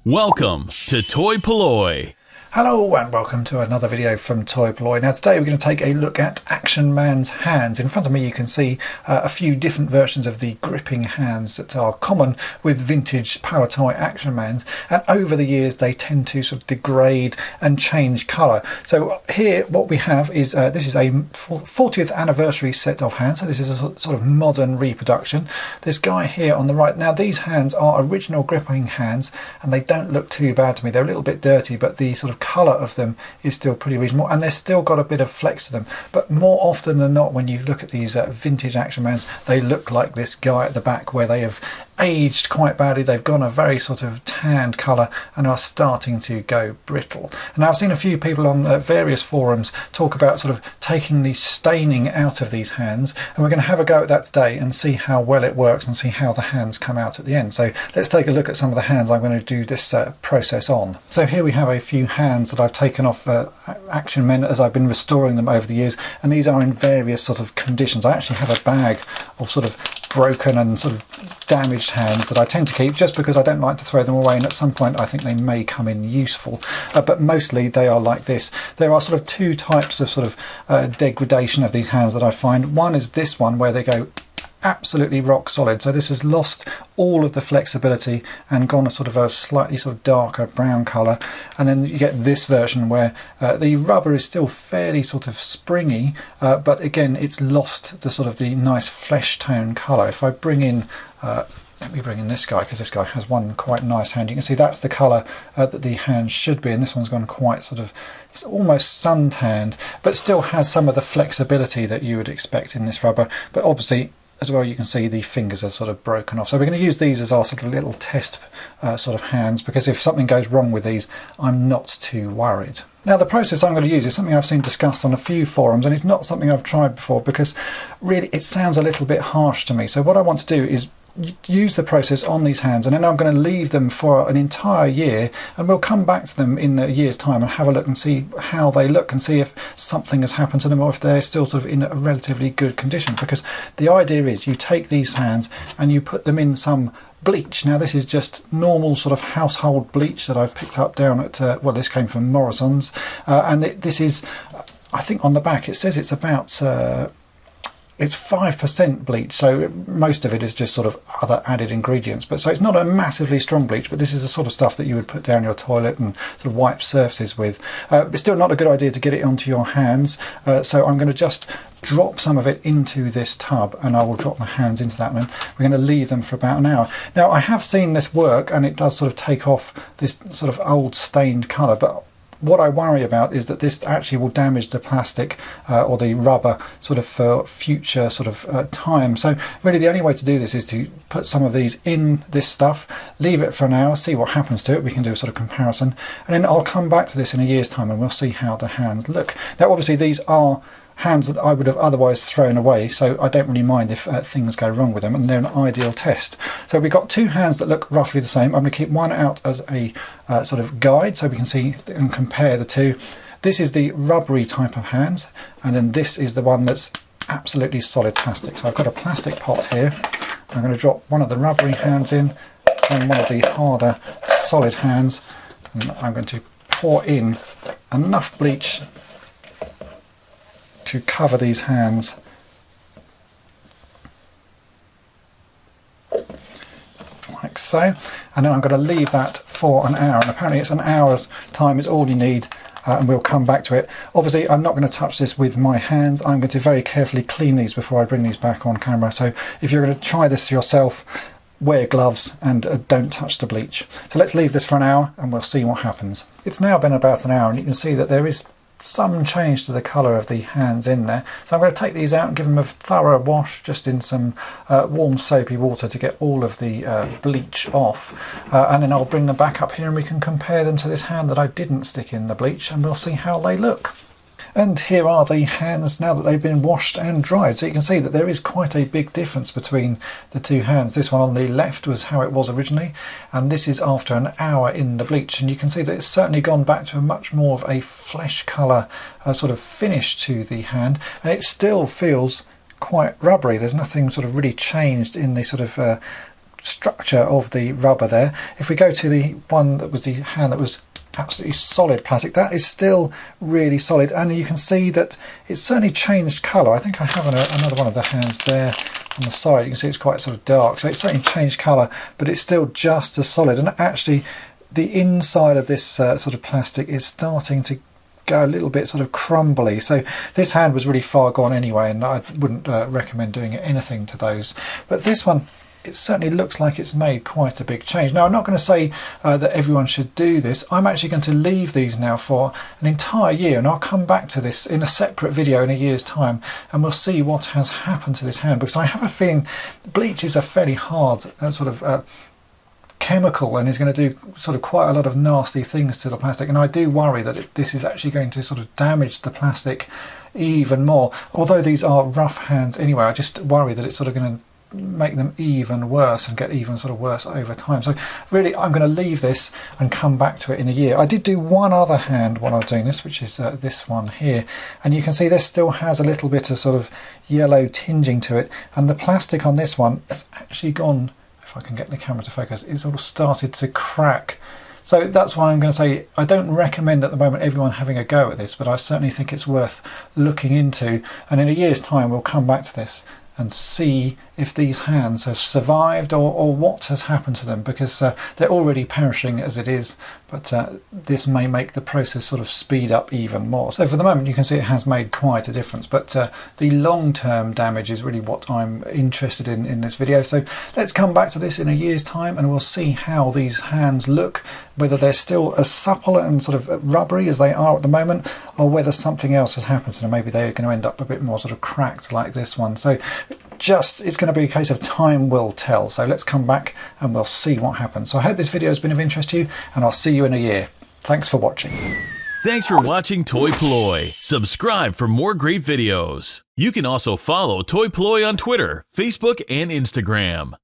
Welcome to toy-polloi. Hello and welcome to another video from toy-polloi. Now today we're going to take a look at Action Man's hands. In front of me you can see a few different versions of the gripping hands that are common with vintage power toy Action Mans, and over the years they tend to sort of degrade and change colour. So here what we have is this is a 40th anniversary set of hands, so this is a sort of modern reproduction. This guy here on the right, now these hands are original gripping hands and they don't look too bad to me. They're a little bit dirty, but the sort of colour of them is still pretty reasonable, and they've still got a bit of flex to them. But more often than not, when you look at these vintage Action Mans, they look like this guy at the back, where they have aged quite badly. They've gone a very sort of tanned colour and are starting to go brittle. And now I've seen a few people on various forums talk about sort of taking the staining out of these hands, and we're going to have a go at that today and see how well it works and see how the hands come out at the end. So let's take a look at some of the hands I'm going to do this process on. So here we have a few hands that I've taken off Action Men as I've been restoring them over the years, and these are in various sort of conditions. I actually have a bag of sort of broken and sort of damaged hands that I tend to keep just because I don't like to throw them away, and at some point I think they may come in useful, but mostly they are like this. There are sort of two types of sort of degradation of these hands that I find. One is this one, where they go absolutely rock solid, so this has lost all of the flexibility and gone a sort of a slightly sort of darker brown colour. And then you get this version where the rubber is still fairly sort of springy, but again it's lost the sort of the nice flesh tone colour. If I bring in let me bring in this guy, because this guy has one quite nice hand. You can see that's the colour that the hand should be, and this one's gone quite sort of, it's almost suntanned, but still has some of the flexibility that you would expect in this rubber. But obviously as well, you can see the fingers are sort of broken off. So we're going to use these as our sort of little test sort of hands, because if something goes wrong with these, I'm not too worried. Now the process I'm going to use is something I've seen discussed on a few forums, and it's not something I've tried before because really it sounds a little bit harsh to me. So what I want to do is use the process on these hands, and then I'm going to leave them for an entire year, and we'll come back to them in a year's time and have a look and see how they look and see if something has happened to them or if they're still sort of in a relatively good condition. Because the idea is you take these hands and you put them in some bleach. Now this is just normal sort of household bleach that I've picked up down at well, this came from Morrison's, and this is, I think on the back it says it's about it's 5% bleach, so most of it is just sort of other added ingredients. But so it's not a massively strong bleach, but this is the sort of stuff that you would put down your toilet and sort of wipe surfaces with. It's still not a good idea to get it onto your hands, so I'm going to just drop some of it into this tub, and I will drop my hands into that, and we're going to leave them for about an hour. Now I have seen this work, and it does sort of take off this sort of old stained colour, but what I worry about is that this actually will damage the plastic or the rubber sort of for future sort of time. So really the only way to do this is to put some of these in this stuff, leave it for an hour, see what happens to it. We can do a sort of comparison, and then I'll come back to this in a year's time and we'll see how the hands look. Now obviously these are hands that I would have otherwise thrown away, so I don't really mind if things go wrong with them, and they're an ideal test. So we've got two hands that look roughly the same. I'm going to keep one out as a sort of guide so we can see and compare the two. This is the rubbery type of hands, and then this is the one that's absolutely solid plastic. So I've got a plastic pot here. I'm going to drop one of the rubbery hands in and one of the harder solid hands, and I'm going to pour in enough bleach to cover these hands. Like so, and then I'm going to leave that for an hour, and apparently it's an hour's time is all you need, and we'll come back to it. Obviously I'm not going to touch this with my hands. I'm going to very carefully clean these before I bring these back on camera, so if you're going to try this yourself, wear gloves and don't touch the bleach. So let's leave this for an hour and we'll see what happens. It's now been about an hour, and you can see that there is some change to the colour of the hands in there. So I'm going to take these out and give them a thorough wash just in some warm soapy water to get all of the bleach off, and then I'll bring them back up here and we can compare them to this hand that I didn't stick in the bleach, and we'll see how they look. And here are the hands now that they've been washed and dried. So you can see that there is quite a big difference between the two hands. This one on the left was how it was originally, and this is after an hour in the bleach. And you can see that it's certainly gone back to a much more of a flesh colour sort of finish to the hand, and it still feels quite rubbery. There's nothing sort of really changed in the sort of structure of the rubber there. If we go to the one that was the hand that was absolutely solid plastic, that is still really solid, and you can see that it's certainly changed colour. I think I have another one of the hands there on the side. You can see it's quite sort of dark, so it's certainly changed colour, but it's still just as solid. And actually the inside of this sort of plastic is starting to go a little bit sort of crumbly, so this hand was really far gone anyway, and I wouldn't recommend doing anything to those. But this one, it certainly looks like it's made quite a big change. Now, I'm not going to say that everyone should do this. I'm actually going to leave these now for an entire year, and I'll come back to this in a separate video in a year's time, and we'll see what has happened to this hand, because I have a feeling bleach is a fairly hard sort of chemical, and is going to do sort of quite a lot of nasty things to the plastic, and I do worry that this is actually going to sort of damage the plastic even more. Although these are rough hands anyway, I just worry that it's sort of going to make them even worse and get even sort of worse over time. So really, I'm going to leave this and come back to it in a year. I did do one other hand while I was doing this, which is this one here, and you can see this still has a little bit of sort of yellow tinging to it, and the plastic on this one has actually gone, if I can get the camera to focus, it's all started to crack. So that's why I'm going to say I don't recommend at the moment everyone having a go at this, but I certainly think it's worth looking into, and in a year's time we'll come back to this and see if these hands have survived or what has happened to them, because they're already perishing as it is, but this may make the process sort of speed up even more. So for the moment you can see it has made quite a difference, but the long-term damage is really what I'm interested in this video. So let's come back to this in a year's time and we'll see how these hands look, whether they're still as supple and sort of rubbery as they are at the moment, or whether something else has happened to them. Maybe they're going to end up a bit more sort of cracked like this one. So it's going to be a case of time will tell. So let's come back and we'll see what happens. So I hope this video has been of interest to you, and I'll see you in a year. Thanks for watching. Thanks for watching toy-polloi. Subscribe for more great videos. You can also follow toy-polloi on Twitter, Facebook, and Instagram.